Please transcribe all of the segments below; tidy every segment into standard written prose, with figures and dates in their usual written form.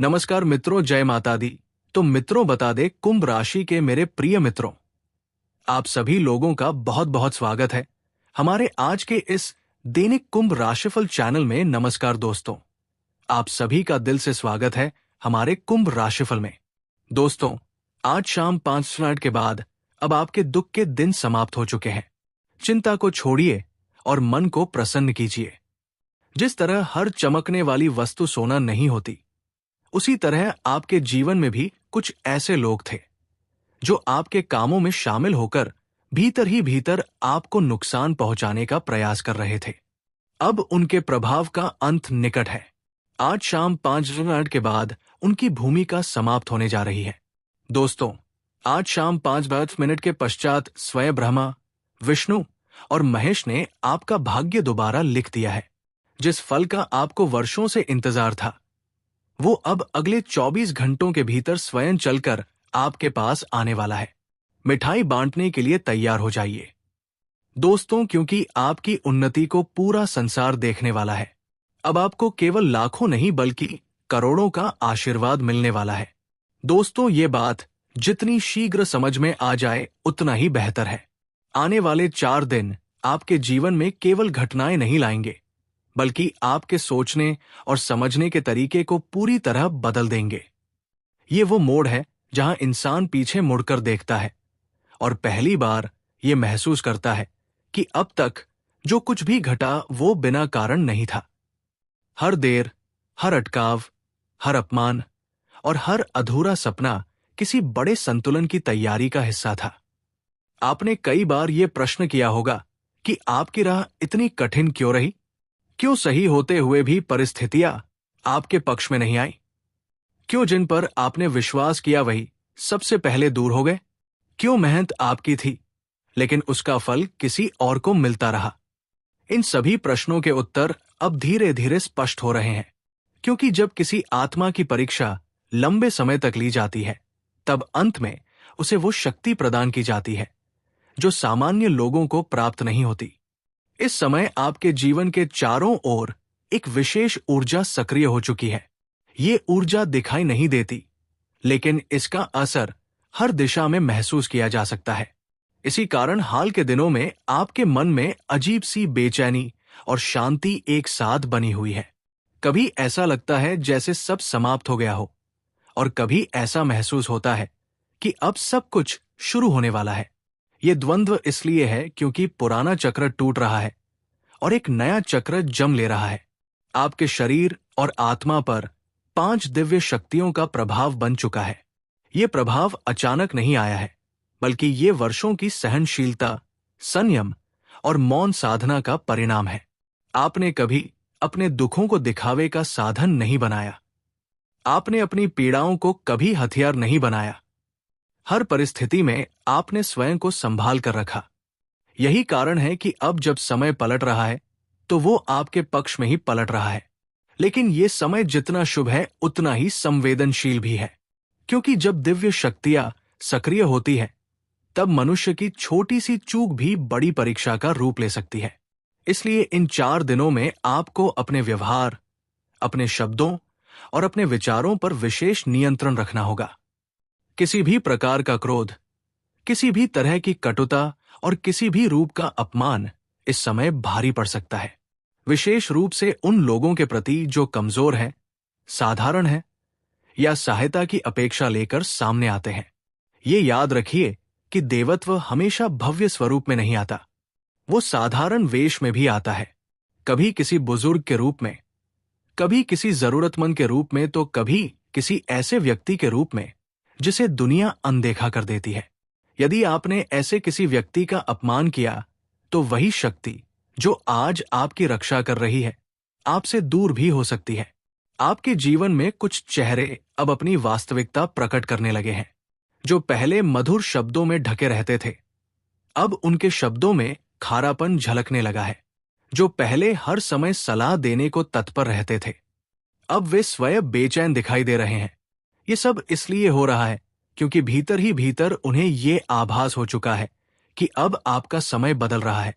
नमस्कार मित्रों, जय माता दी। तो मित्रों, बता दे कुंभ राशि के मेरे प्रिय मित्रों, आप सभी लोगों का बहुत बहुत स्वागत है हमारे आज के इस दैनिक कुंभ राशिफल चैनल में। नमस्कार दोस्तों, आप सभी का दिल से स्वागत है हमारे कुंभ राशिफल में। दोस्तों, आज शाम 5 मिनट के बाद अब आपके दुख के दिन समाप्त हो चुके हैं। चिंता को छोड़िए और मन को प्रसन्न कीजिए। जिस तरह हर चमकने वाली वस्तु सोना नहीं होती, उसी तरह आपके जीवन में भी कुछ ऐसे लोग थे जो आपके कामों में शामिल होकर भीतर ही भीतर आपको नुकसान पहुंचाने का प्रयास कर रहे थे। अब उनके प्रभाव का अंत निकट है। आज शाम 5 मिनट के बाद उनकी भूमिका समाप्त होने जा रही है। दोस्तों, आज शाम 5 मिनट के पश्चात स्वयं ब्रह्मा, विष्णु और महेश ने आपका भाग्य दोबारा लिख दिया है। जिस फल का आपको वर्षों से इंतजार था, वो अब अगले 24 घंटों के भीतर स्वयं चलकर आपके पास आने वाला है। मिठाई बांटने के लिए तैयार हो जाइए दोस्तों, क्योंकि आपकी उन्नति को पूरा संसार देखने वाला है। अब आपको केवल लाखों नहीं बल्कि करोड़ों का आशीर्वाद मिलने वाला है। दोस्तों, ये बात जितनी शीघ्र समझ में आ जाए उतना ही बेहतर है। आने वाले 4 दिन आपके जीवन में केवल घटनाएं नहीं लाएंगे, बल्कि आपके सोचने और समझने के तरीके को पूरी तरह बदल देंगे। ये वो मोड़ है जहां इंसान पीछे मुड़कर देखता है और पहली बार ये महसूस करता है कि अब तक जो कुछ भी घटा वो बिना कारण नहीं था। हर देर, हर अटकाव, हर अपमान और हर अधूरा सपना किसी बड़े संतुलन की तैयारी का हिस्सा था। आपने कई बार ये प्रश्न किया होगा कि आपकी राह इतनी कठिन क्यों रही? क्यों सही होते हुए भी परिस्थितियां आपके पक्ष में नहीं आई? क्यों जिन पर आपने विश्वास किया वही सबसे पहले दूर हो गए? क्यों मेहनत आपकी थी लेकिन उसका फल किसी और को मिलता रहा? इन सभी प्रश्नों के उत्तर अब धीरे धीरे स्पष्ट हो रहे हैं, क्योंकि जब किसी आत्मा की परीक्षा लंबे समय तक ली जाती है, तब अंत में उसे वो शक्ति प्रदान की जाती है जो सामान्य लोगों को प्राप्त नहीं होती। इस समय आपके जीवन के चारों ओर एक विशेष ऊर्जा सक्रिय हो चुकी है। ये ऊर्जा दिखाई नहीं देती, लेकिन इसका असर हर दिशा में महसूस किया जा सकता है। इसी कारण हाल के दिनों में आपके मन में अजीब सी बेचैनी और शांति एक साथ बनी हुई है। कभी ऐसा लगता है जैसे सब समाप्त हो गया हो, और कभी ऐसा महसूस होता है कि अब सब कुछ शुरू होने वाला है। ये द्वंद्व इसलिए है क्योंकि पुराना चक्र टूट रहा है और एक नया चक्र जम ले रहा है। आपके शरीर और आत्मा पर 5 दिव्य शक्तियों का प्रभाव बन चुका है। ये प्रभाव अचानक नहीं आया है, बल्कि ये वर्षों की सहनशीलता, संयम और मौन साधना का परिणाम है। आपने कभी अपने दुखों को दिखावे का साधन नहीं बनाया। आपने अपनी पीड़ाओं को कभी हथियार नहीं बनाया। हर परिस्थिति में आपने स्वयं को संभाल कर रखा। यही कारण है कि अब जब समय पलट रहा है, तो वो आपके पक्ष में ही पलट रहा है। लेकिन ये समय जितना शुभ है उतना ही संवेदनशील भी है, क्योंकि जब दिव्य शक्तियां सक्रिय होती है, तब मनुष्य की छोटी सी चूक भी बड़ी परीक्षा का रूप ले सकती है। इसलिए इन 4 दिनों में आपको अपने व्यवहार, अपने शब्दों और अपने विचारों पर विशेष नियंत्रण रखना होगा। किसी भी प्रकार का क्रोध, किसी भी तरह की कटुता और किसी भी रूप का अपमान इस समय भारी पड़ सकता है, विशेष रूप से उन लोगों के प्रति जो कमजोर हैं, साधारण हैं या सहायता की अपेक्षा लेकर सामने आते हैं। ये याद रखिए कि देवत्व हमेशा भव्य स्वरूप में नहीं आता, वो साधारण वेश में भी आता है। कभी किसी बुजुर्ग के रूप में, कभी किसी जरूरतमंद के रूप में, तो कभी किसी ऐसे व्यक्ति के रूप में जिसे दुनिया अनदेखा कर देती है। यदि आपने ऐसे किसी व्यक्ति का अपमान किया, तो वही शक्ति जो आज आपकी रक्षा कर रही है, आपसे दूर भी हो सकती है। आपके जीवन में कुछ चेहरे अब अपनी वास्तविकता प्रकट करने लगे हैं। जो पहले मधुर शब्दों में ढके रहते थे, अब उनके शब्दों में खारापन झलकने लगा है। जो पहले हर समय सलाह देने को तत्पर रहते थे, अब वे स्वयं बेचैन दिखाई दे रहे हैं। ये सब इसलिए हो रहा है क्योंकि भीतर ही भीतर उन्हें ये आभास हो चुका है कि अब आपका समय बदल रहा है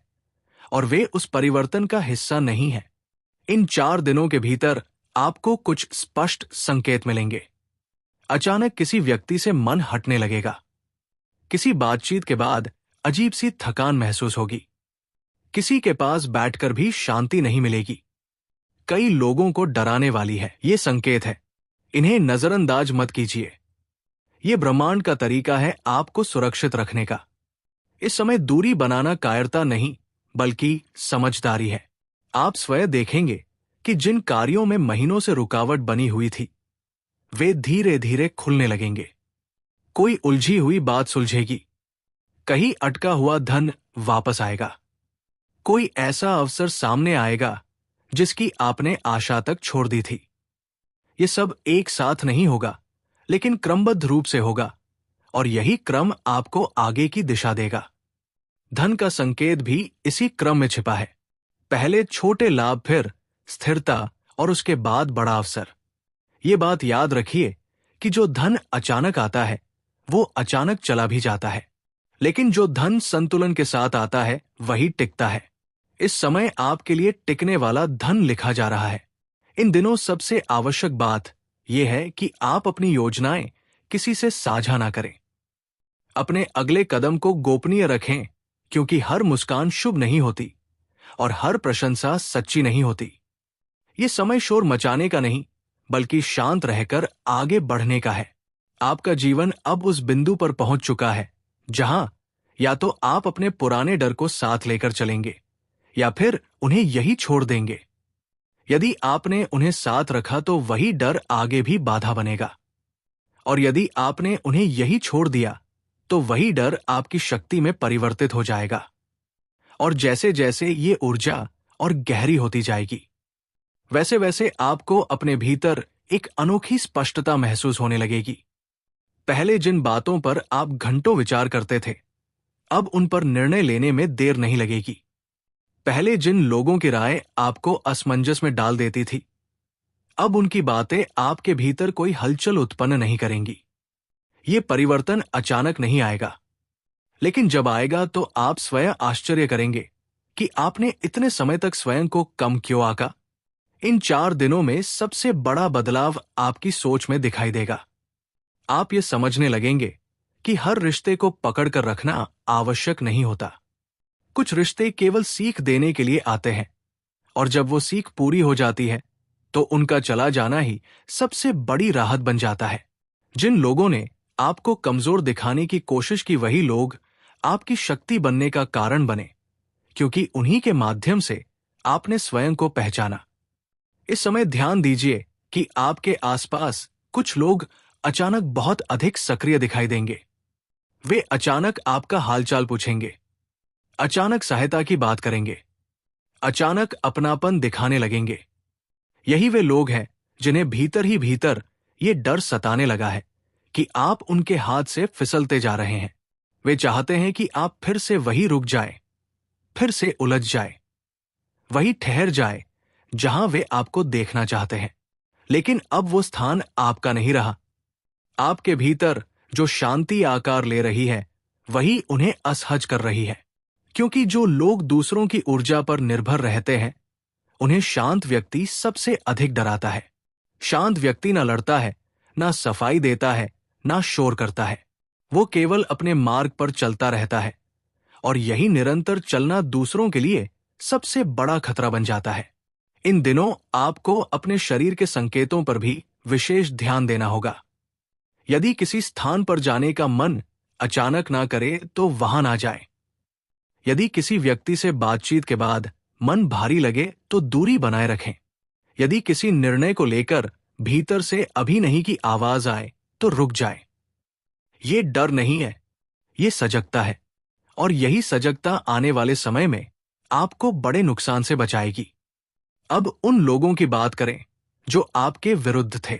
और वे उस परिवर्तन का हिस्सा नहीं है। इन 4 दिनों के भीतर आपको कुछ स्पष्ट संकेत मिलेंगे। अचानक किसी व्यक्ति से मन हटने लगेगा। किसी बातचीत के बाद अजीब सी थकान महसूस होगी। किसी के पास बैठकर भी शांति नहीं मिलेगी। कई लोगों को डराने वाली है ये संकेत है। इन्हें नजरअंदाज मत कीजिए। ये ब्रह्मांड का तरीका है आपको सुरक्षित रखने का। इस समय दूरी बनाना कायरता नहीं, बल्कि समझदारी है। आप स्वयं देखेंगे कि जिन कार्यों में महीनों से रुकावट बनी हुई थी, वे धीरे धीरे खुलने लगेंगे। कोई उलझी हुई बात सुलझेगी। कहीं अटका हुआ धन वापस आएगा। कोई ऐसा अवसर सामने आएगा जिसकी आपने आशा तक छोड़ दी थी। ये सब एक साथ नहीं होगा, लेकिन क्रमबद्ध रूप से होगा, और यही क्रम आपको आगे की दिशा देगा। धन का संकेत भी इसी क्रम में छिपा है। पहले छोटे लाभ, फिर स्थिरता, और उसके बाद बड़ा अवसर। ये बात याद रखिए कि जो धन अचानक आता है वो अचानक चला भी जाता है, लेकिन जो धन संतुलन के साथ आता है वही टिकता है। इस समय आपके लिए टिकने वाला धन लिखा जा रहा है। इन दिनों सबसे आवश्यक बात यह है कि आप अपनी योजनाएं किसी से साझा ना करें। अपने अगले कदम को गोपनीय रखें, क्योंकि हर मुस्कान शुभ नहीं होती और हर प्रशंसा सच्ची नहीं होती। ये समय शोर मचाने का नहीं, बल्कि शांत रहकर आगे बढ़ने का है। आपका जीवन अब उस बिंदु पर पहुंच चुका है जहां या तो आप अपने पुराने डर को साथ लेकर चलेंगे या फिर उन्हें यही छोड़ देंगे। यदि आपने उन्हें साथ रखा तो वही डर आगे भी बाधा बनेगा, और यदि आपने उन्हें यही छोड़ दिया तो वही डर आपकी शक्ति में परिवर्तित हो जाएगा। और जैसे जैसे ये ऊर्जा और गहरी होती जाएगी, वैसे वैसे आपको अपने भीतर एक अनोखी स्पष्टता महसूस होने लगेगी। पहले जिन बातों पर आप घंटों विचार करते थे, अब उन पर निर्णय लेने में देर नहीं लगेगी। पहले जिन लोगों की राय आपको असमंजस में डाल देती थी, अब उनकी बातें आपके भीतर कोई हलचल उत्पन्न नहीं करेंगी। ये परिवर्तन अचानक नहीं आएगा, लेकिन जब आएगा तो आप स्वयं आश्चर्य करेंगे कि आपने इतने समय तक स्वयं को कम क्यों आंका। इन 4 दिनों में सबसे बड़ा बदलाव आपकी सोच में दिखाई देगा। आप ये समझने लगेंगे कि हर रिश्ते को पकड़ कर रखना आवश्यक नहीं होता। कुछ रिश्ते केवल सीख देने के लिए आते हैं, और जब वो सीख पूरी हो जाती है तो उनका चला जाना ही सबसे बड़ी राहत बन जाता है। जिन लोगों ने आपको कमजोर दिखाने की कोशिश की, वही लोग आपकी शक्ति बनने का कारण बने, क्योंकि उन्हीं के माध्यम से आपने स्वयं को पहचाना। इस समय ध्यान दीजिए कि आपके आसपास कुछ लोग अचानक बहुत अधिक सक्रिय दिखाई देंगे। वे अचानक आपका हालचाल पूछेंगे, अचानक सहायता की बात करेंगे, अचानक अपनापन दिखाने लगेंगे। यही वे लोग हैं जिन्हें भीतर ही भीतर ये डर सताने लगा है कि आप उनके हाथ से फिसलते जा रहे हैं। वे चाहते हैं कि आप फिर से वही रुक जाए, फिर से उलझ जाए, वही ठहर जाए जहां वे आपको देखना चाहते हैं। लेकिन अब वो स्थान आपका नहीं रहा। आपके भीतर जो शांति आकार ले रही है, वही उन्हें असहज कर रही है। क्योंकि जो लोग दूसरों की ऊर्जा पर निर्भर रहते हैं, उन्हें शांत व्यक्ति सबसे अधिक डराता है। शांत व्यक्ति ना लड़ता है, ना सफाई देता है, ना शोर करता है। वो केवल अपने मार्ग पर चलता रहता है, और यही निरंतर चलना दूसरों के लिए सबसे बड़ा खतरा बन जाता है। इन दिनों आपको अपने शरीर के संकेतों पर भी विशेष ध्यान देना होगा। यदि किसी स्थान पर जाने का मन अचानक ना करे तो वहां ना जाए। यदि किसी व्यक्ति से बातचीत के बाद मन भारी लगे तो दूरी बनाए रखें। यदि किसी निर्णय को लेकर भीतर से अभी नहीं की आवाज आए तो रुक जाए। ये डर नहीं है, ये सजगता है, और यही सजगता आने वाले समय में आपको बड़े नुकसान से बचाएगी। अब उन लोगों की बात करें जो आपके विरुद्ध थे।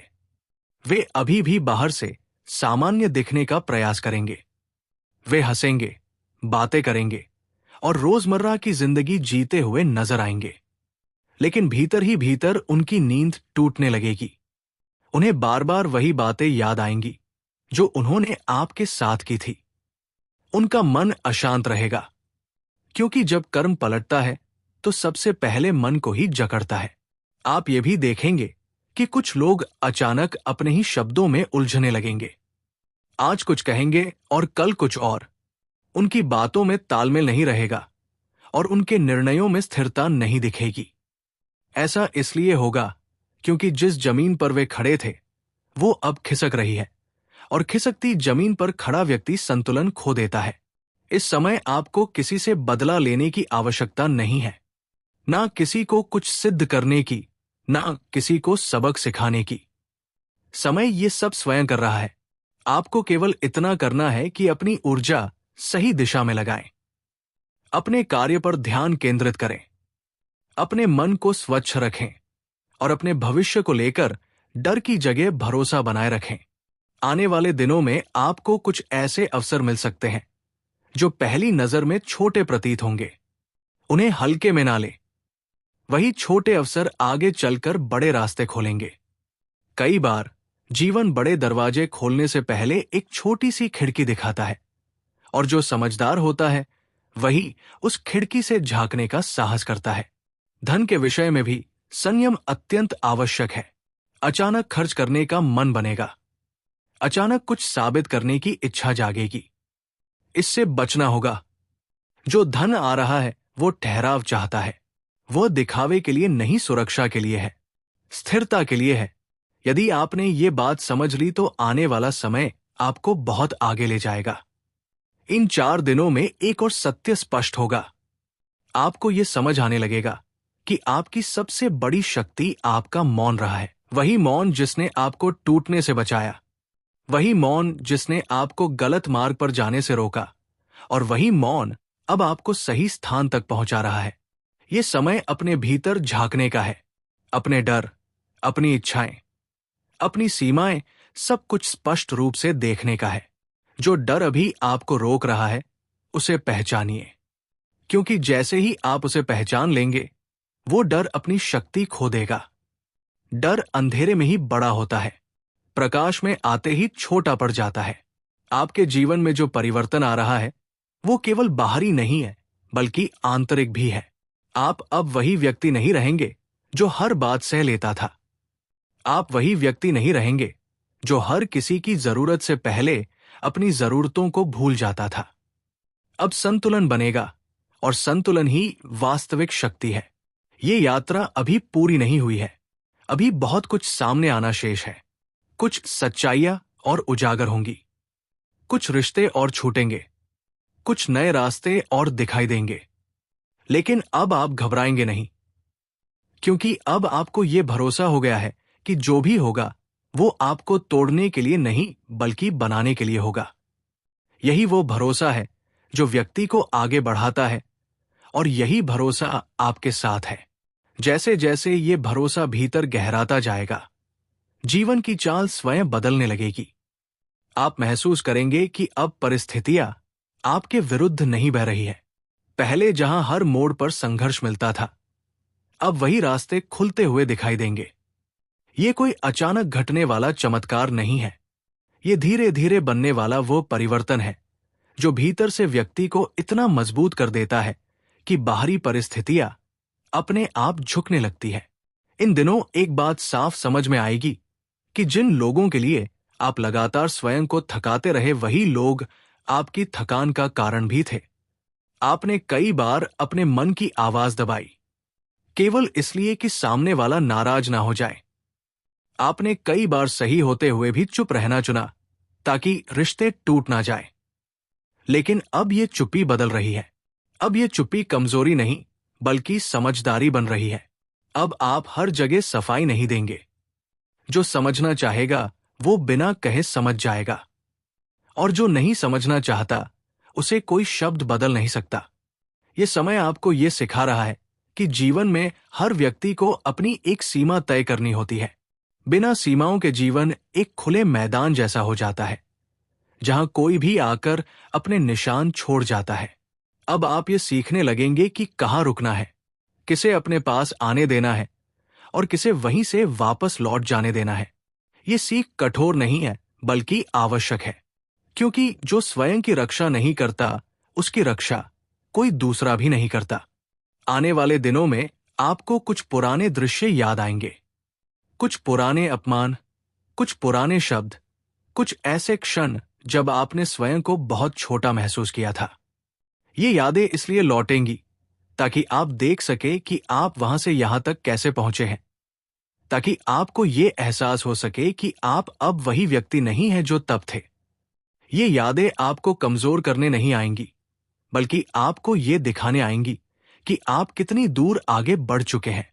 वे अभी भी बाहर से सामान्य दिखने का प्रयास करेंगे। वे हंसेंगे, बातें करेंगे और रोजमर्रा की जिंदगी जीते हुए नजर आएंगे, लेकिन भीतर ही भीतर उनकी नींद टूटने लगेगी। उन्हें बार बार वही बातें याद आएंगी जो उन्होंने आपके साथ की थी। उनका मन अशांत रहेगा, क्योंकि जब कर्म पलटता है तो सबसे पहले मन को ही जकड़ता है। आप ये भी देखेंगे कि कुछ लोग अचानक अपने ही शब्दों में उलझने लगेंगे। आज कुछ कहेंगे और कल कुछ और। उनकी बातों में तालमेल नहीं रहेगा और उनके निर्णयों में स्थिरता नहीं दिखेगी। ऐसा इसलिए होगा क्योंकि जिस जमीन पर वे खड़े थे वो अब खिसक रही है, और खिसकती जमीन पर खड़ा व्यक्ति संतुलन खो देता है। इस समय आपको किसी से बदला लेने की आवश्यकता नहीं है, ना किसी को कुछ सिद्ध करने की, ना किसी को सबक सिखाने की। समय ये सब स्वयं कर रहा है। आपको केवल इतना करना है कि अपनी ऊर्जा सही दिशा में लगाएं। अपने कार्य पर ध्यान केंद्रित करें, अपने मन को स्वच्छ रखें और अपने भविष्य को लेकर डर की जगह भरोसा बनाए रखें। आने वाले दिनों में आपको कुछ ऐसे अवसर मिल सकते हैं जो पहली नजर में छोटे प्रतीत होंगे। उन्हें हल्के में ना लें। वही छोटे अवसर आगे चलकर बड़े रास्ते खोलेंगे। कई बार जीवन बड़े दरवाजे खोलने से पहले एक छोटी सी खिड़की दिखाता है, और जो समझदार होता है वही उस खिड़की से झांकने का साहस करता है। धन के विषय में भी संयम अत्यंत आवश्यक है। अचानक खर्च करने का मन बनेगा, अचानक कुछ साबित करने की इच्छा जागेगी। इससे बचना होगा। जो धन आ रहा है वो ठहराव चाहता है। वह दिखावे के लिए नहीं, सुरक्षा के लिए है, स्थिरता के लिए है। यदि आपने ये बात समझ ली तो आने वाला समय आपको बहुत आगे ले जाएगा। इन 4 दिनों में एक और सत्य स्पष्ट होगा। आपको ये समझ आने लगेगा कि आपकी सबसे बड़ी शक्ति आपका मौन रहा है। वही मौन जिसने आपको टूटने से बचाया, वही मौन जिसने आपको गलत मार्ग पर जाने से रोका, और वही मौन अब आपको सही स्थान तक पहुंचा रहा है। ये समय अपने भीतर झांकने का है। अपने डर, अपनी इच्छाएं, अपनी सीमाएं, सब कुछ स्पष्ट रूप से देखने का है। जो डर अभी आपको रोक रहा है उसे पहचानिए, क्योंकि जैसे ही आप उसे पहचान लेंगे वो डर अपनी शक्ति खो देगा। डर अंधेरे में ही बड़ा होता है, प्रकाश में आते ही छोटा पड़ जाता है। आपके जीवन में जो परिवर्तन आ रहा है वो केवल बाहरी नहीं है बल्कि आंतरिक भी है। आप अब वही व्यक्ति नहीं रहेंगे जो हर बात सह लेता था। आप वही व्यक्ति नहीं रहेंगे जो हर किसी की जरूरत से पहले अपनी जरूरतों को भूल जाता था। अब संतुलन बनेगा, और संतुलन ही वास्तविक शक्ति है। ये यात्रा अभी पूरी नहीं हुई है। अभी बहुत कुछ सामने आना शेष है। कुछ सच्चाइयां और उजागर होंगी, कुछ रिश्ते और छूटेंगे, कुछ नए रास्ते और दिखाई देंगे। लेकिन अब आप घबराएंगे नहीं, क्योंकि अब आपको ये भरोसा हो गया है कि जो भी होगा वो आपको तोड़ने के लिए नहीं बल्कि बनाने के लिए होगा। यही वो भरोसा है जो व्यक्ति को आगे बढ़ाता है, और यही भरोसा आपके साथ है। जैसे जैसे ये भरोसा भीतर गहराता जाएगा, जीवन की चाल स्वयं बदलने लगेगी। आप महसूस करेंगे कि अब परिस्थितियां आपके विरुद्ध नहीं बह रही है। पहले जहां हर मोड़ पर संघर्ष मिलता था, अब वही रास्ते खुलते हुए दिखाई देंगे। ये कोई अचानक घटने वाला चमत्कार नहीं है। ये धीरे धीरे बनने वाला वो परिवर्तन है जो भीतर से व्यक्ति को इतना मजबूत कर देता है कि बाहरी परिस्थितियां अपने आप झुकने लगती है। इन दिनों एक बात साफ समझ में आएगी कि जिन लोगों के लिए आप लगातार स्वयं को थकाते रहे, वही लोग आपकी थकान का कारण भी थे। आपने कई बार अपने मन की आवाज दबाई, केवल इसलिए कि सामने वाला नाराज ना हो जाए। आपने कई बार सही होते हुए भी चुप रहना चुना ताकि रिश्ते टूट ना जाए। लेकिन अब ये चुप्पी बदल रही है। अब ये चुप्पी कमजोरी नहीं बल्कि समझदारी बन रही है। अब आप हर जगह सफाई नहीं देंगे। जो समझना चाहेगा वो बिना कहे समझ जाएगा, और जो नहीं समझना चाहता उसे कोई शब्द बदल नहीं सकता। ये समय आपको ये सिखा रहा है कि जीवन में हर व्यक्ति को अपनी एक सीमा तय करनी होती है। बिना सीमाओं के जीवन एक खुले मैदान जैसा हो जाता है, जहां कोई भी आकर अपने निशान छोड़ जाता है। अब आप ये सीखने लगेंगे कि कहाँ रुकना है, किसे अपने पास आने देना है और किसे वहीं से वापस लौट जाने देना है। ये सीख कठोर नहीं है बल्कि आवश्यक है, क्योंकि जो स्वयं की रक्षा नहीं करता उसकी रक्षा कोई दूसरा भी नहीं करता। आने वाले दिनों में आपको कुछ पुराने दृश्य याद आएंगे, कुछ पुराने अपमान, कुछ पुराने शब्द, कुछ ऐसे क्षण जब आपने स्वयं को बहुत छोटा महसूस किया था। ये यादें इसलिए लौटेंगी ताकि आप देख सके कि आप वहां से यहां तक कैसे पहुंचे हैं, ताकि आपको ये एहसास हो सके कि आप अब वही व्यक्ति नहीं हैं जो तब थे। ये यादें आपको कमजोर करने नहीं आएंगी, बल्कि आपको ये दिखाने आएंगी कि आप कितनी दूर आगे बढ़ चुके हैं।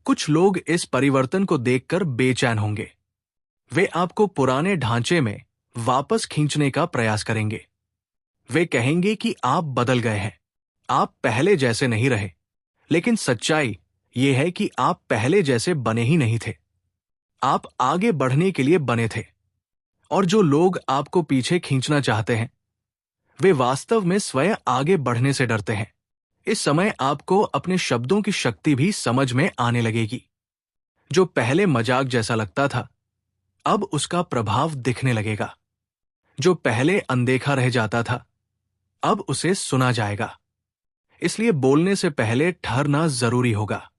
कुछ लोग इस परिवर्तन को देखकर बेचैन होंगे। वे आपको पुराने ढांचे में वापस खींचने का प्रयास करेंगे। वे कहेंगे कि आप बदल गए हैं, आप पहले जैसे नहीं रहे। लेकिन सच्चाई ये है कि आप पहले जैसे बने ही नहीं थे। आप आगे बढ़ने के लिए बने थे। और जो लोग आपको पीछे खींचना चाहते हैं, वे वास्तव में स्वयं आगे बढ़ने से डरते हैं। इस समय आपको अपने शब्दों की शक्ति भी समझ में आने लगेगी। जो पहले मजाक जैसा लगता था, अब उसका प्रभाव दिखने लगेगा। जो पहले अनदेखा रह जाता था, अब उसे सुना जाएगा। इसलिए बोलने से पहले ठहरना जरूरी होगा।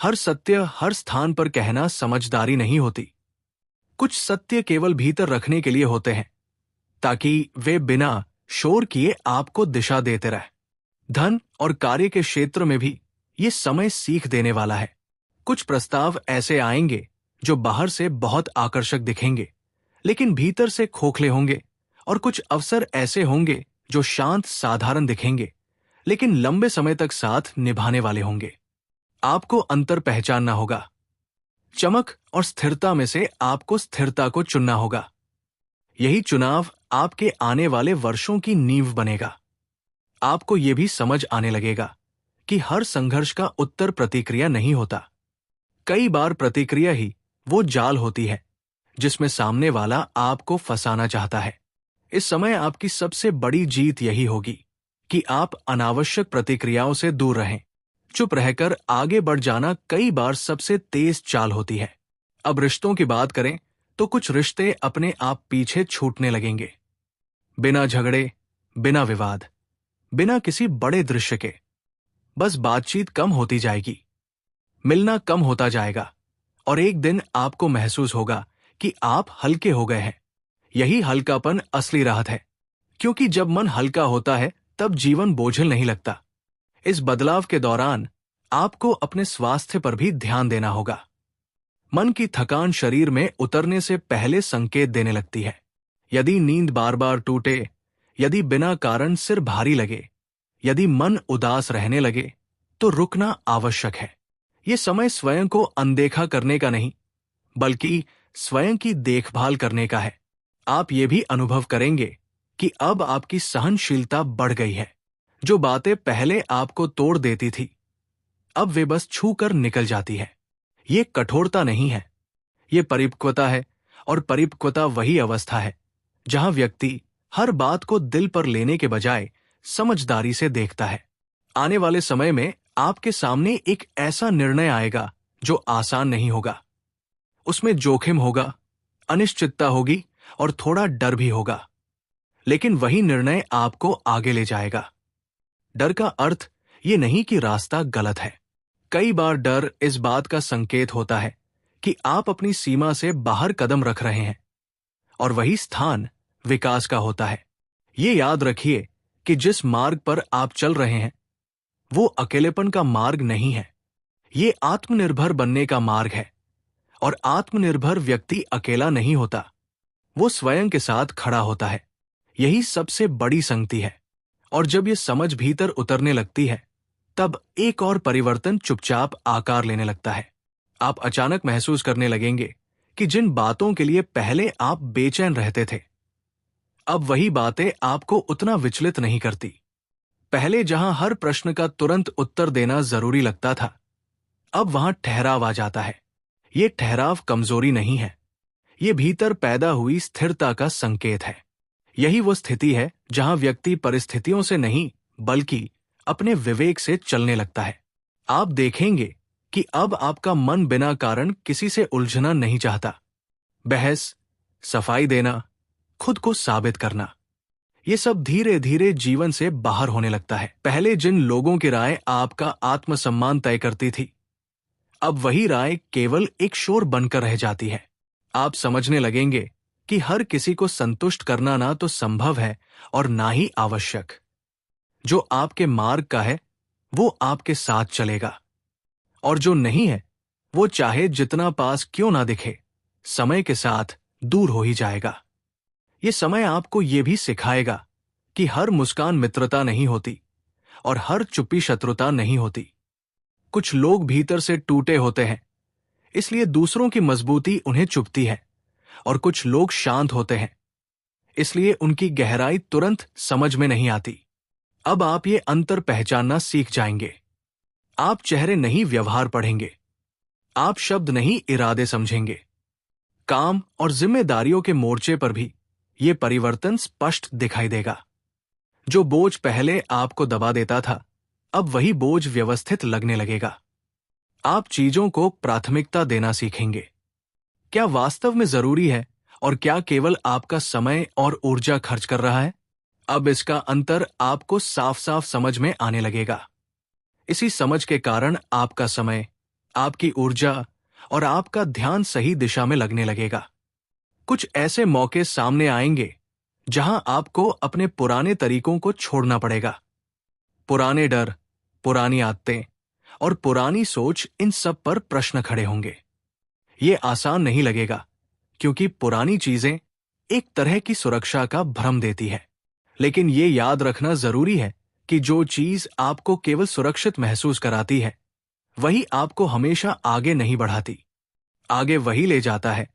हर सत्य हर स्थान पर कहना समझदारी नहीं होती। कुछ सत्य केवल भीतर रखने के लिए होते हैं, ताकि वे बिना शोर किए आपको दिशा देते रहें। धन और कार्य के क्षेत्र में भी ये समय सीख देने वाला है। कुछ प्रस्ताव ऐसे आएंगे जो बाहर से बहुत आकर्षक दिखेंगे, लेकिन भीतर से खोखले होंगे। और कुछ अवसर ऐसे होंगे जो शांत साधारण दिखेंगे, लेकिन लंबे समय तक साथ निभाने वाले होंगे। आपको अंतर पहचानना होगा। चमक और स्थिरता में से आपको स्थिरता को चुनना होगा। यही चुनाव आपके आने वाले वर्षों की नींव बनेगा। आपको यह भी समझ आने लगेगा कि हर संघर्ष का उत्तर प्रतिक्रिया नहीं होता। कई बार प्रतिक्रिया ही वो जाल होती है जिसमें सामने वाला आपको फंसाना चाहता है। इस समय आपकी सबसे बड़ी जीत यही होगी कि आप अनावश्यक प्रतिक्रियाओं से दूर रहें। चुप रहकर आगे बढ़ जाना कई बार सबसे तेज चाल होती है। अब रिश्तों की बात करें तो कुछ रिश्ते अपने आप पीछे छूटने लगेंगे। बिना झगड़े, बिना विवाद, बिना किसी बड़े दृश्य के। बस बातचीत कम होती जाएगी, मिलना कम होता जाएगा, और एक दिन आपको महसूस होगा कि आप हल्के हो गए हैं। यही हल्कापन असली राहत है, क्योंकि जब मन हल्का होता है तब जीवन बोझिल नहीं लगता। इस बदलाव के दौरान आपको अपने स्वास्थ्य पर भी ध्यान देना होगा। मन की थकान शरीर में उतरने से पहले संकेत देने लगती है। यदि नींद बार बार टूटे, यदि बिना कारण सिर भारी लगे, यदि मन उदास रहने लगे, तो रुकना आवश्यक है। ये समय स्वयं को अनदेखा करने का नहीं, बल्कि स्वयं की देखभाल करने का है। आप ये भी अनुभव करेंगे कि अब आपकी सहनशीलता बढ़ गई है। जो बातें पहले आपको तोड़ देती थी, अब वे बस छू कर निकल जाती है। ये कठोरता नहीं है, ये परिपक्वता है। और परिपक्वता वही अवस्था है जहां व्यक्ति हर बात को दिल पर लेने के बजाय समझदारी से देखता है। आने वाले समय में आपके सामने एक ऐसा निर्णय आएगा जो आसान नहीं होगा। उसमें जोखिम होगा, अनिश्चितता होगी और थोड़ा डर भी होगा, लेकिन वही निर्णय आपको आगे ले जाएगा। डर का अर्थ ये नहीं कि रास्ता गलत है। कई बार डर इस बात का संकेत होता है कि आप अपनी सीमा से बाहर कदम रख रहे हैं, और वही स्थान विकास का होता है। ये याद रखिए कि जिस मार्ग पर आप चल रहे हैं वो अकेलेपन का मार्ग नहीं है, ये आत्मनिर्भर बनने का मार्ग है। और आत्मनिर्भर व्यक्ति अकेला नहीं होता, वो स्वयं के साथ खड़ा होता है। यही सबसे बड़ी संगति है। और जब ये समझ भीतर उतरने लगती है, तब एक और परिवर्तन चुपचाप आकार लेने लगता है। आप अचानक महसूस करने लगेंगे कि जिन बातों के लिए पहले आप बेचैन रहते थे, अब वही बातें आपको उतना विचलित नहीं करती। पहले जहां हर प्रश्न का तुरंत उत्तर देना जरूरी लगता था, अब वहां ठहराव आ जाता है। ये ठहराव कमजोरी नहीं है, ये भीतर पैदा हुई स्थिरता का संकेत है। यही वो स्थिति है जहां व्यक्ति परिस्थितियों से नहीं, बल्कि अपने विवेक से चलने लगता है। आप देखेंगे कि अब आपका मन बिना कारण किसी से उलझना नहीं चाहता। बहस, सफाई देना, खुद को साबित करना, ये सब धीरे धीरे जीवन से बाहर होने लगता है। पहले जिन लोगों की राय आपका आत्मसम्मान तय करती थी, अब वही राय केवल एक शोर बनकर रह जाती है। आप समझने लगेंगे कि हर किसी को संतुष्ट करना ना तो संभव है और ना ही आवश्यक। जो आपके मार्ग का है वो आपके साथ चलेगा, और जो नहीं है वो चाहे जितना पास क्यों ना दिखे, समय के साथ दूर हो ही जाएगा। ये समय आपको ये भी सिखाएगा कि हर मुस्कान मित्रता नहीं होती और हर चुप्पी शत्रुता नहीं होती। कुछ लोग भीतर से टूटे होते हैं, इसलिए दूसरों की मजबूती उन्हें चुभती है, और कुछ लोग शांत होते हैं, इसलिए उनकी गहराई तुरंत समझ में नहीं आती। अब आप ये अंतर पहचानना सीख जाएंगे। आप चेहरे नहीं व्यवहार पढ़ेंगे, आप शब्द नहीं इरादे समझेंगे। काम और जिम्मेदारियों के मोर्चे पर भी ये परिवर्तन स्पष्ट दिखाई देगा। जो बोझ पहले आपको दबा देता था, अब वही बोझ व्यवस्थित लगने लगेगा। आप चीजों को प्राथमिकता देना सीखेंगे। क्या वास्तव में जरूरी है और क्या केवल आपका समय और ऊर्जा खर्च कर रहा है? अब इसका अंतर आपको साफ साफ समझ में आने लगेगा। इसी समझ के कारण आपका समय, आपकी ऊर्जा और आपका ध्यान सही दिशा में लगने लगेगा। कुछ ऐसे मौके सामने आएंगे जहां आपको अपने पुराने तरीकों को छोड़ना पड़ेगा। पुराने डर, पुरानी आदतें और पुरानी सोच, इन सब पर प्रश्न खड़े होंगे। ये आसान नहीं लगेगा, क्योंकि पुरानी चीजें एक तरह की सुरक्षा का भ्रम देती है। लेकिन ये याद रखना जरूरी है कि जो चीज आपको केवल सुरक्षित महसूस कराती है, वही आपको हमेशा आगे नहीं बढ़ाती। आगे वही ले जाता है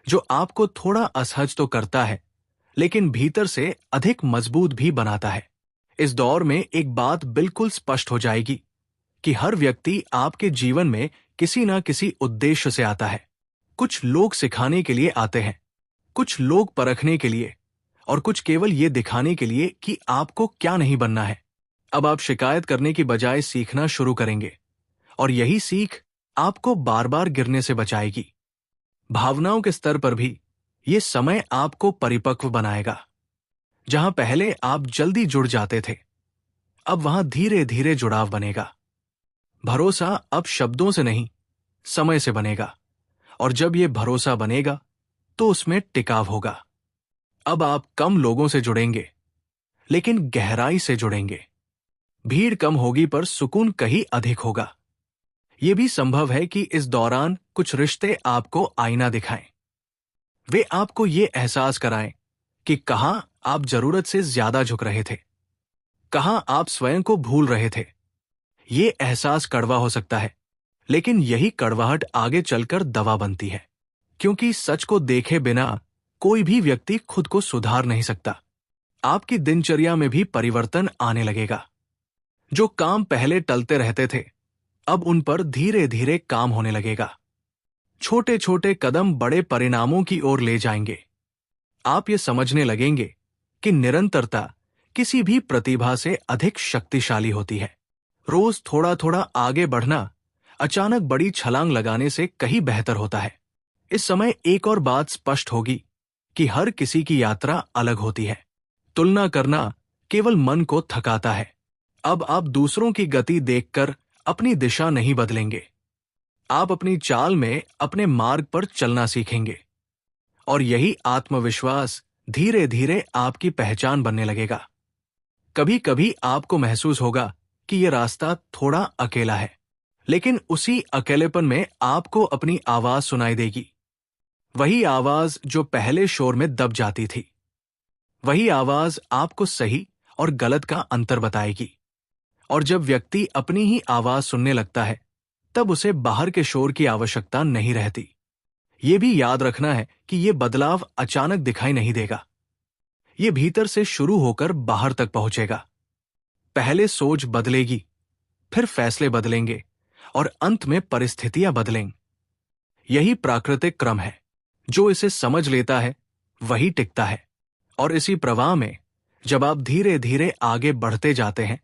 जो आपको थोड़ा असहज तो करता है, लेकिन भीतर से अधिक मजबूत भी बनाता है। इस दौर में एक बात बिल्कुल स्पष्ट हो जाएगी कि हर व्यक्ति आपके जीवन में किसी न किसी उद्देश्य से आता है। कुछ लोग सिखाने के लिए आते हैं, कुछ लोग परखने के लिए, और कुछ केवल ये दिखाने के लिए कि आपको क्या नहीं बनना है। अब आप शिकायत करने की बजाय सीखना शुरू करेंगे, और यही सीख आपको बार बार गिरने से बचाएगी। भावनाओं के स्तर पर भी ये समय आपको परिपक्व बनाएगा। जहां पहले आप जल्दी जुड़ जाते थे, अब वहां धीरे धीरे जुड़ाव बनेगा। भरोसा अब शब्दों से नहीं, समय से बनेगा, और जब ये भरोसा बनेगा तो उसमें टिकाव होगा। अब आप कम लोगों से जुड़ेंगे, लेकिन गहराई से जुड़ेंगे। भीड़ कम होगी पर सुकून कहीं अधिक होगा। यह भी संभव है कि इस दौरान कुछ रिश्ते आपको आईना दिखाएं। वे आपको ये एहसास कराएं कि कहां आप जरूरत से ज्यादा झुक रहे थे, कहां आप स्वयं को भूल रहे थे। ये एहसास कड़वा हो सकता है, लेकिन यही कड़वाहट आगे चलकर दवा बनती है, क्योंकि सच को देखे बिना कोई भी व्यक्ति खुद को सुधार नहीं सकता। आपकी दिनचर्या में भी परिवर्तन आने लगेगा। जो काम पहले टलते रहते थे, अब उन पर धीरे धीरे काम होने लगेगा। छोटे छोटे कदम बड़े परिणामों की ओर ले जाएंगे। आप ये समझने लगेंगे कि निरंतरता किसी भी प्रतिभा से अधिक शक्तिशाली होती है। रोज थोड़ा थोड़ा आगे बढ़ना अचानक बड़ी छलांग लगाने से कहीं बेहतर होता है। इस समय एक और बात स्पष्ट होगी कि हर किसी की यात्रा अलग होती है। तुलना करना केवल मन को थकाता है। अब आप दूसरों की गति देखकर अपनी दिशा नहीं बदलेंगे। आप अपनी चाल में अपने मार्ग पर चलना सीखेंगे, और यही आत्मविश्वास धीरे धीरे आपकी पहचान बनने लगेगा। कभी कभी आपको महसूस होगा कि यह रास्ता थोड़ा अकेला है, लेकिन उसी अकेलेपन में आपको अपनी आवाज सुनाई देगी। वही आवाज जो पहले शोर में दब जाती थी। वही आवाज आपको सही और गलत का अंतर बताएगी। और जब व्यक्ति अपनी ही आवाज सुनने लगता है, तब उसे बाहर के शोर की आवश्यकता नहीं रहती। ये भी याद रखना है कि ये बदलाव अचानक दिखाई नहीं देगा। ये भीतर से शुरू होकर बाहर तक पहुंचेगा। पहले सोच बदलेगी, फिर फैसले बदलेंगे, और अंत में परिस्थितियां बदलेंगी। यही प्राकृतिक क्रम है। जो इसे समझ लेता है वही टिकता है। और इसी प्रवाह में जब आप धीरे धीरे आगे बढ़ते जाते हैं,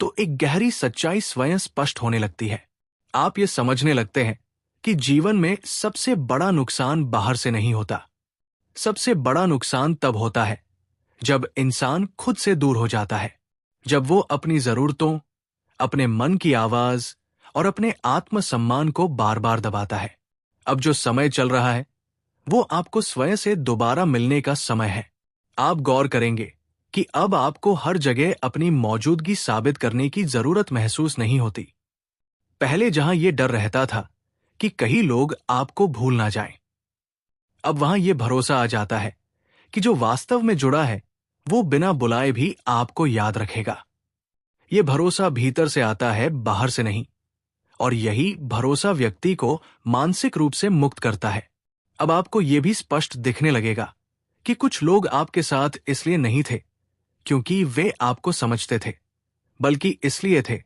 तो एक गहरी सच्चाई स्वयं स्पष्ट होने लगती है। आप ये समझने लगते हैं कि जीवन में सबसे बड़ा नुकसान बाहर से नहीं होता। सबसे बड़ा नुकसान तब होता है जब इंसान खुद से दूर हो जाता है, जब वो अपनी जरूरतों, अपने मन की आवाज और अपने आत्मसम्मान को बार बार दबाता है। अब जो समय चल रहा है वो आपको स्वयं से दोबारा मिलने का समय है। आप गौर करेंगे कि अब आपको हर जगह अपनी मौजूदगी साबित करने की जरूरत महसूस नहीं होती। पहले जहां ये डर रहता था कि कहीं लोग आपको भूल ना जाएं, अब वहां ये भरोसा आ जाता है कि जो वास्तव में जुड़ा है वो बिना बुलाए भी आपको याद रखेगा। ये भरोसा भीतर से आता है, बाहर से नहीं। और यही भरोसा व्यक्ति को मानसिक रूप से मुक्त करता है। अब आपको यह भी स्पष्ट दिखने लगेगा कि कुछ लोग आपके साथ इसलिए नहीं थे क्योंकि वे आपको समझते थे, बल्कि इसलिए थे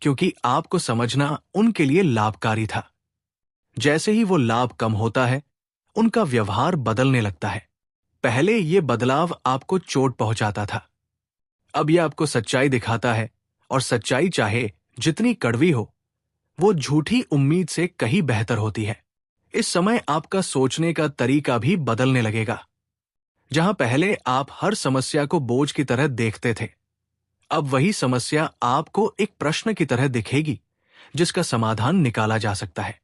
क्योंकि आपको समझना उनके लिए लाभकारी था। जैसे ही वो लाभ कम होता है, उनका व्यवहार बदलने लगता है। पहले ये बदलाव आपको चोट पहुंचाता था, अब यह आपको सच्चाई दिखाता है, और सच्चाई चाहे जितनी कड़वी हो, वो झूठी उम्मीद से कहीं बेहतर होती है। इस समय आपका सोचने का तरीका भी बदलने लगेगा। जहां पहले आप हर समस्या को बोझ की तरह देखते थे, अब वही समस्या आपको एक प्रश्न की तरह दिखेगी जिसका समाधान निकाला जा सकता है।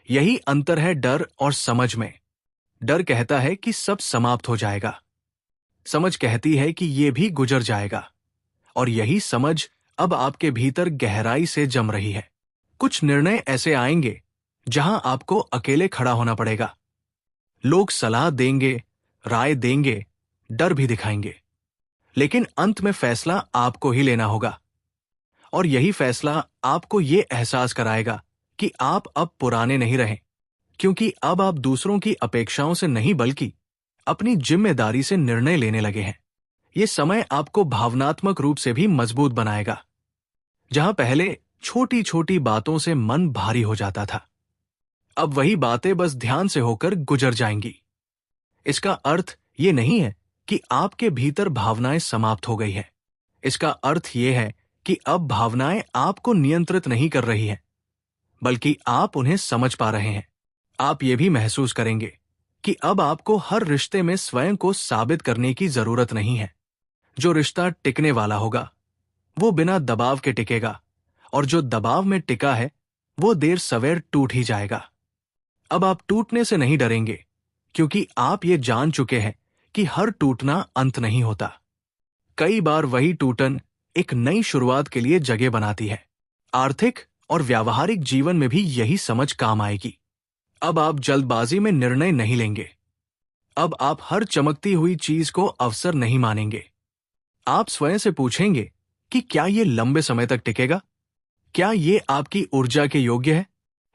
यही अंतर है डर और समझ में। डर कहता है कि सब समाप्त हो जाएगा, समझ कहती है कि ये भी गुजर जाएगा। और यही समझ अब आपके भीतर गहराई से जम रही है। कुछ निर्णय ऐसे आएंगे जहां आपको अकेले खड़ा होना पड़ेगा। लोग सलाह देंगे, राय देंगे, डर भी दिखाएंगे, लेकिन अंत में फैसला आपको ही लेना होगा। और यही फैसला आपको ये एहसास कराएगा कि आप अब पुराने नहीं रहे, क्योंकि अब आप दूसरों की अपेक्षाओं से नहीं बल्कि अपनी जिम्मेदारी से निर्णय लेने लगे हैं। ये समय आपको भावनात्मक रूप से भी मजबूत बनाएगा। जहां पहले छोटी छोटी बातों से मन भारी हो जाता था, अब वही बातें बस ध्यान से होकर गुजर जाएंगी। इसका अर्थ ये नहीं है कि आपके भीतर भावनाएं समाप्त हो गई है। इसका अर्थ ये है कि अब भावनाएं आपको नियंत्रित नहीं कर रही हैं, बल्कि आप उन्हें समझ पा रहे हैं। आप ये भी महसूस करेंगे कि अब आपको हर रिश्ते में स्वयं को साबित करने की जरूरत नहीं है। जो रिश्ता टिकने वाला होगा वो बिना दबाव के टिकेगा, और जो दबाव में टिका है वो देर सवेर टूट ही जाएगा। अब आप टूटने से नहीं डरेंगे, क्योंकि आप ये जान चुके हैं कि हर टूटना अंत नहीं होता। कई बार वही टूटन एक नई शुरुआत के लिए जगह बनाती है। आर्थिक और व्यावहारिक जीवन में भी यही समझ काम आएगी। अब आप जल्दबाजी में निर्णय नहीं लेंगे। अब आप हर चमकती हुई चीज को अवसर नहीं मानेंगे। आप स्वयं से पूछेंगे कि क्या ये लंबे समय तक टिकेगा? क्या ये आपकी ऊर्जा के योग्य है?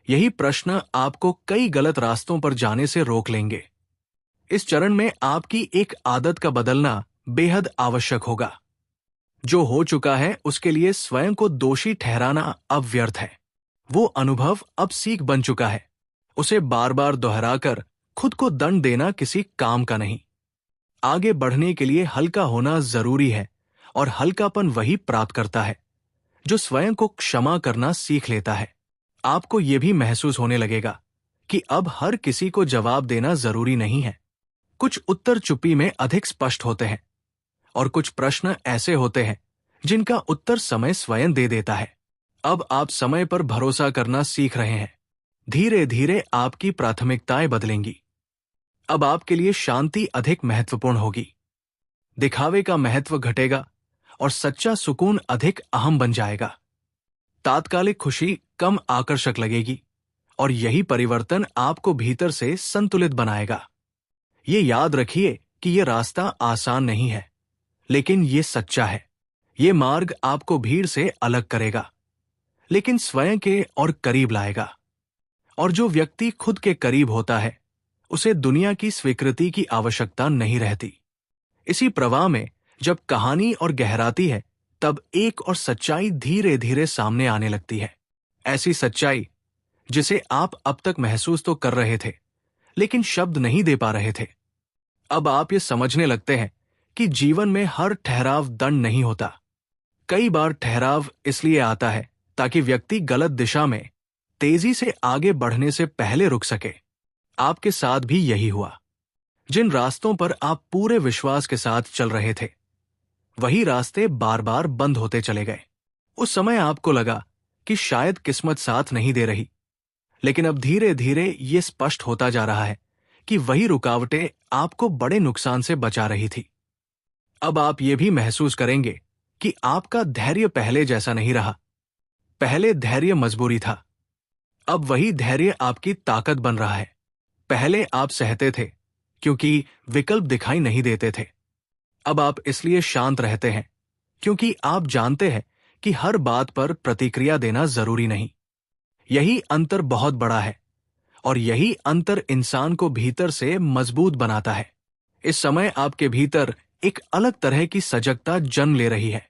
यही प्रश्न आपको कई गलत रास्तों पर जाने से रोक लेंगे। इस चरण में आपकी एक आदत का बदलना बेहद आवश्यक होगा। जो हो चुका है उसके लिए स्वयं को दोषी ठहराना अब व्यर्थ है। वो अनुभव अब सीख बन चुका है। उसे बार बार दोहराकर खुद को दंड देना किसी काम का नहीं। आगे बढ़ने के लिए हल्का होना जरूरी है, और हल्कापन वही प्राप्त करता है जो स्वयं को क्षमा करना सीख लेता है। आपको यह भी महसूस होने लगेगा कि अब हर किसी को जवाब देना जरूरी नहीं है। कुछ उत्तर चुप्पी में अधिक स्पष्ट होते हैं, और कुछ प्रश्न ऐसे होते हैं जिनका उत्तर समय स्वयं दे देता है। अब आप समय पर भरोसा करना सीख रहे हैं। धीरे धीरे आपकी प्राथमिकताएं बदलेंगी। अब आपके लिए शांति अधिक महत्वपूर्ण होगी। दिखावे का महत्व घटेगा और सच्चा सुकून अधिक अहम बन जाएगा। तात्कालिक खुशी कम आकर्षक लगेगी, और यही परिवर्तन आपको भीतर से संतुलित बनाएगा। ये याद रखिए कि यह रास्ता आसान नहीं है, लेकिन ये सच्चा है। ये मार्ग आपको भीड़ से अलग करेगा, लेकिन स्वयं के और करीब लाएगा। और जो व्यक्ति खुद के करीब होता है, उसे दुनिया की स्वीकृति की आवश्यकता नहीं रहती। इसी प्रवाह में जब कहानी और गहराती है, तब एक और सच्चाई धीरे धीरे सामने आने लगती है। ऐसी सच्चाई जिसे आप अब तक महसूस तो कर रहे थे, लेकिन शब्द नहीं दे पा रहे थे। अब आप ये समझने लगते हैं कि जीवन में हर ठहराव दंड नहीं होता। कई बार ठहराव इसलिए आता है ताकि व्यक्ति गलत दिशा में तेजी से आगे बढ़ने से पहले रुक सके। आपके साथ भी यही हुआ। जिन रास्तों पर आप पूरे विश्वास के साथ चल रहे थे, वही रास्ते बार बार बंद होते चले गए। उस समय आपको लगा कि शायद किस्मत साथ नहीं दे रही, लेकिन अब धीरे धीरे ये स्पष्ट होता जा रहा है कि वही रुकावटें आपको बड़े नुकसान से बचा रही थी। अब आप ये भी महसूस करेंगे कि आपका धैर्य पहले जैसा नहीं रहा। पहले धैर्य मजबूरी था, अब वही धैर्य आपकी ताकत बन रहा है। पहले आप सहते थे क्योंकि विकल्प दिखाई नहीं देते थे, अब आप इसलिए शांत रहते हैं क्योंकि आप जानते हैं कि हर बात पर प्रतिक्रिया देना जरूरी नहीं। यही अंतर बहुत बड़ा है और यही अंतर इंसान को भीतर से मजबूत बनाता है। इस समय आपके भीतर एक अलग तरह की सजगता जन्म ले रही है।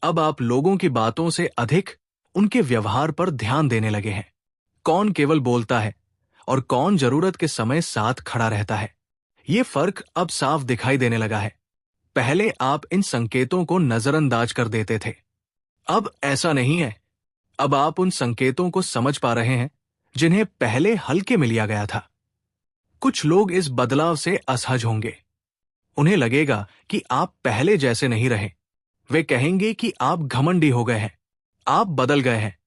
अब आप लोगों की बातों से अधिक उनके व्यवहार पर ध्यान देने लगे हैं। कौन केवल बोलता है और कौन जरूरत के समय साथ खड़ा रहता है, ये फर्क अब साफ दिखाई देने लगा है। पहले आप इन संकेतों को नजरअंदाज कर देते थे, अब ऐसा नहीं है। अब आप उन संकेतों को समझ पा रहे हैं जिन्हें पहले हल्के में लिया गया था। कुछ लोग इस बदलाव से असहज होंगे। उन्हें लगेगा कि आप पहले जैसे नहीं रहे। वे कहेंगे कि आप घमंडी हो गए हैं, आप बदल गए हैं।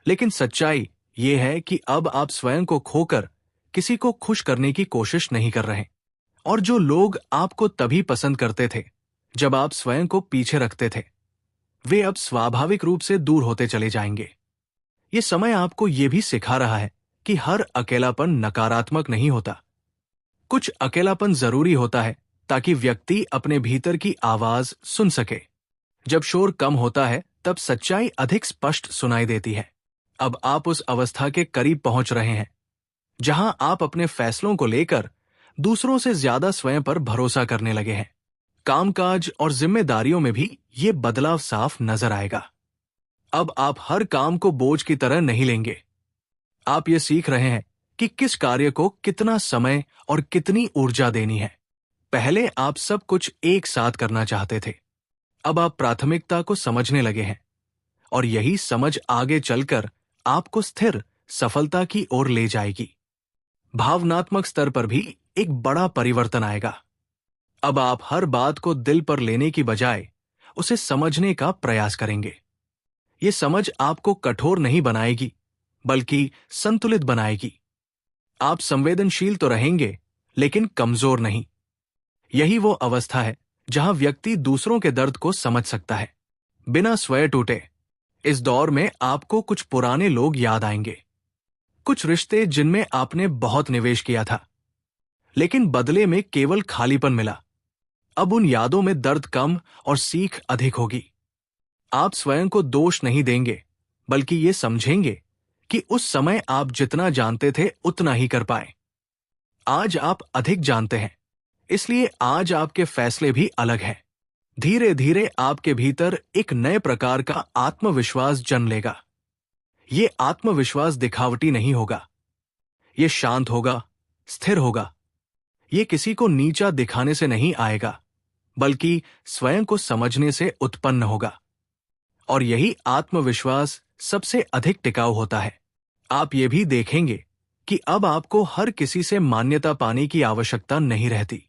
लेकिन सच्चाई ये है कि अब आप स्वयं को खोकर किसी को खुश करने की कोशिश नहीं कर रहे। और जो लोग आपको तभी पसंद करते थे जब आप स्वयं को पीछे रखते थे, वे अब स्वाभाविक रूप से दूर होते चले जाएंगे। ये समय आपको ये भी सिखा रहा है कि हर अकेलापन नकारात्मक नहीं होता। कुछ अकेलापन जरूरी होता है ताकि व्यक्ति अपने भीतर की आवाज सुन सके। जब शोर कम होता है तब सच्चाई अधिक स्पष्ट सुनाई देती है। अब आप उस अवस्था के करीब पहुंच रहे हैं जहां आप अपने फैसलों को लेकर दूसरों से ज्यादा स्वयं पर भरोसा करने लगे हैं। कामकाज और जिम्मेदारियों में भी ये बदलाव साफ नजर आएगा। अब आप हर काम को बोझ की तरह नहीं लेंगे। आप ये सीख रहे हैं कि किस कार्य को कितना समय और कितनी ऊर्जा देनी है। पहले आप सब कुछ एक साथ करना चाहते थे, अब आप प्राथमिकता को समझने लगे हैं और यही समझ आगे चलकर आपको स्थिर सफलता की ओर ले जाएगी। भावनात्मक स्तर पर भी एक बड़ा परिवर्तन आएगा। अब आप हर बात को दिल पर लेने की बजाय उसे समझने का प्रयास करेंगे। ये समझ आपको कठोर नहीं बनाएगी बल्कि संतुलित बनाएगी। आप संवेदनशील तो रहेंगे लेकिन कमजोर नहीं। यही वो अवस्था है जहां व्यक्ति दूसरों के दर्द को समझ सकता है बिना स्वयं टूटे। इस दौर में आपको कुछ पुराने लोग याद आएंगे, कुछ रिश्ते जिनमें आपने बहुत निवेश किया था लेकिन बदले में केवल खालीपन मिला। अब उन यादों में दर्द कम और सीख अधिक होगी। आप स्वयं को दोष नहीं देंगे बल्कि ये समझेंगे कि उस समय आप जितना जानते थे उतना ही कर पाए। आज आप अधिक जानते हैं, इसलिए आज आपके फैसले भी अलग हैं। धीरे धीरे आपके भीतर एक नए प्रकार का आत्मविश्वास जन्म लेगा। ये आत्मविश्वास दिखावटी नहीं होगा, ये शांत होगा, स्थिर होगा। ये किसी को नीचा दिखाने से नहीं आएगा बल्कि स्वयं को समझने से उत्पन्न होगा। और यही आत्मविश्वास सबसे अधिक टिकाऊ होता है। आप ये भी देखेंगे कि अब आपको हर किसी से मान्यता पाने की आवश्यकता नहीं रहती।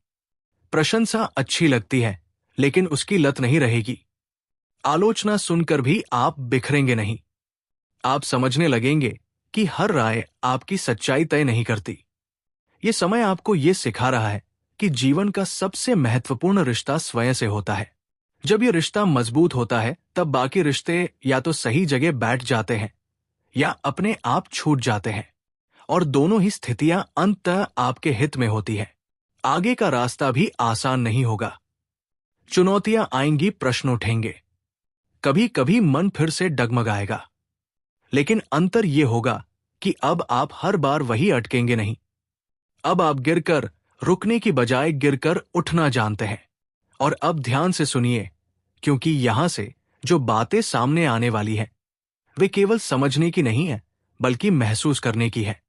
प्रशंसा अच्छी लगती है लेकिन उसकी लत नहीं रहेगी। आलोचना सुनकर भी आप बिखरेंगे नहीं। आप समझने लगेंगे कि हर राय आपकी सच्चाई तय नहीं करती। ये समय आपको ये सिखा रहा है कि जीवन का सबसे महत्वपूर्ण रिश्ता स्वयं से होता है। जब ये रिश्ता मजबूत होता है तब बाकी रिश्ते या तो सही जगह बैठ जाते हैं या अपने आप छूट जाते हैं, और दोनों ही स्थितियां अंततः आपके हित में होती है। आगे का रास्ता भी आसान नहीं होगा। चुनौतियां आएंगी, प्रश्न उठेंगे, कभी कभी मन फिर से डगमगाएगा, लेकिन अंतर यह होगा कि अब आप हर बार वही अटकेंगे नहीं। अब आप गिरकर रुकने की बजाय गिरकर उठना जानते हैं। और अब ध्यान से सुनिए, क्योंकि यहां से जो बातें सामने आने वाली हैं वे केवल समझने की नहीं है बल्कि महसूस करने की है।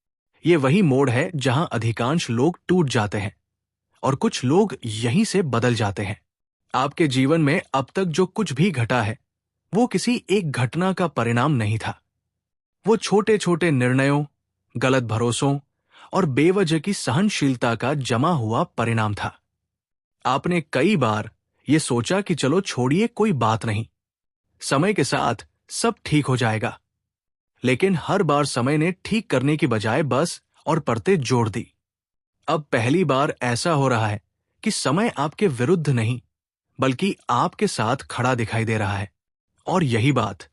ये वही मोड़ है जहां अधिकांश लोग टूट जाते हैं और कुछ लोग यहीं से बदल जाते हैं। आपके जीवन में अब तक जो कुछ भी घटा है वो किसी एक घटना का परिणाम नहीं था। वो छोटे छोटे निर्णयों, गलत भरोसों और बेवजह की सहनशीलता का जमा हुआ परिणाम था। आपने कई बार ये सोचा कि चलो छोड़िए, कोई बात नहीं, समय के साथ सब ठीक हो जाएगा। लेकिन हर बार समय ने ठीक करने की बजाय बस और परतें जोड़ दी। अब पहली बार ऐसा हो रहा है कि समय आपके विरुद्ध नहीं, बल्कि आपके साथ खड़ा दिखाई दे रहा है। और यही बात